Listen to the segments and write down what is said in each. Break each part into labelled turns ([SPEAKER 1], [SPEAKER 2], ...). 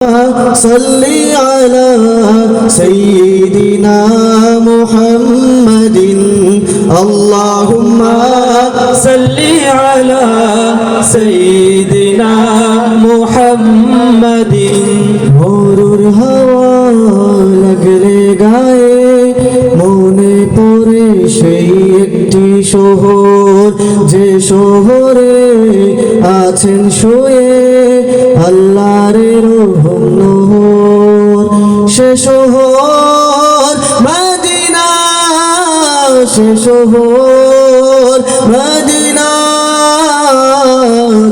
[SPEAKER 1] صل على سيدنا محمد اللهم
[SPEAKER 2] صل على سيدنا محمد
[SPEAKER 1] মরুর হাওয়া লাগলে গায়ে মনে পড়ে সেই একটি শহর যে শহরে আছেন শুয়ে আল্লাহর রহম নূর সে শহর মদিনা সে শহর মদিনা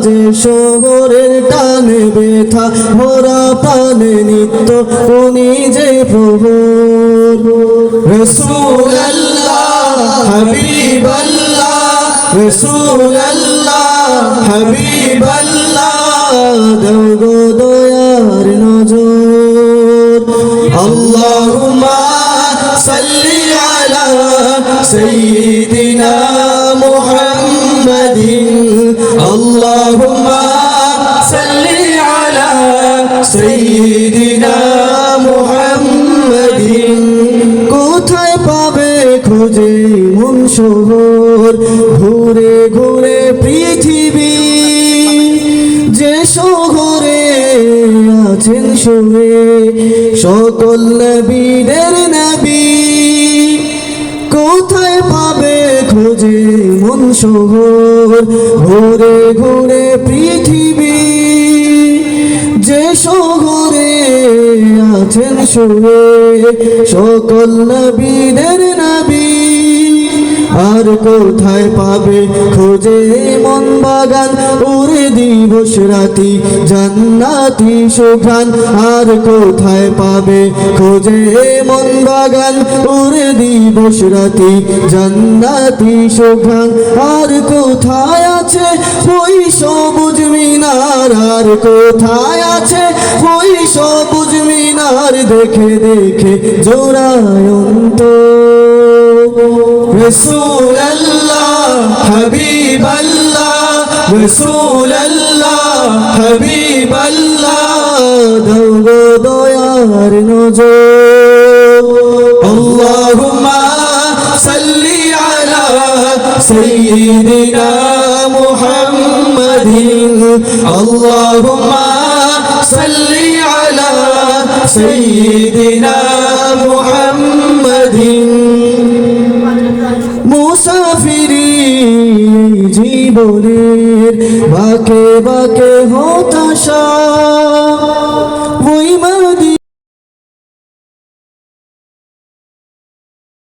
[SPEAKER 1] যে শহরের টানে ব্যথা ভরা প্রাণে নিত্য উনি যে প্রভু রাসূলুল্লাহ হাবিবাল্লাহ রাসূলুল্লাহ হাবিবাল্লাহ দাও গো দয়ার নজর আল্লাহুম্মা সাল্লি আলা সাইয়্যিদিনা মুহাম্মাদিন আল্লাহুম্মা সাল্লি আলা সাইয়্যিদিনা মুহাম্মাদিন কোথায় পাবে খুঁজে মন শহর ঘুরে ঘুরে পৃথিবী যে শহরে আছেন শুয়ে সকল নবীদের নবী কোথায় পাবে খুঁজে মন শহর ঘুরে ঘুরে পৃথিবী যে শহরে আছেন শুয়ে সকল নবীদের নবী আর কোথায় পাবে খোঁজে মন বাগান উড়ে দিবস রাতি জান্নাতি সুঘ্রাণ আর কোথায় পাবে খোঁজে মন বাগান উড়ে দিবস রাতি জান্নাতি সুঘ্রাণ আর কোথায় আছে ওই সবুজ মিনার আর কোথায় আছে ওই সবুজ মিনার দেখে দেখে জোড়ায় রাসূলুল্লাহ হাবিবাল্লাহ রাসূলুল্লাহ হাবিবাল্লাহ দাও গো দয়ার নজর আল্লাহুম্মা সাল্লি আলা সাইয়্যিদিনা মুহাম্মাদিন আল্লাহুম্মা সাল্লি আলা সাইয়্যিদিনা মুহাম্মাদিন মুসাফিরি জীবনের বাকে বাকে হতাশা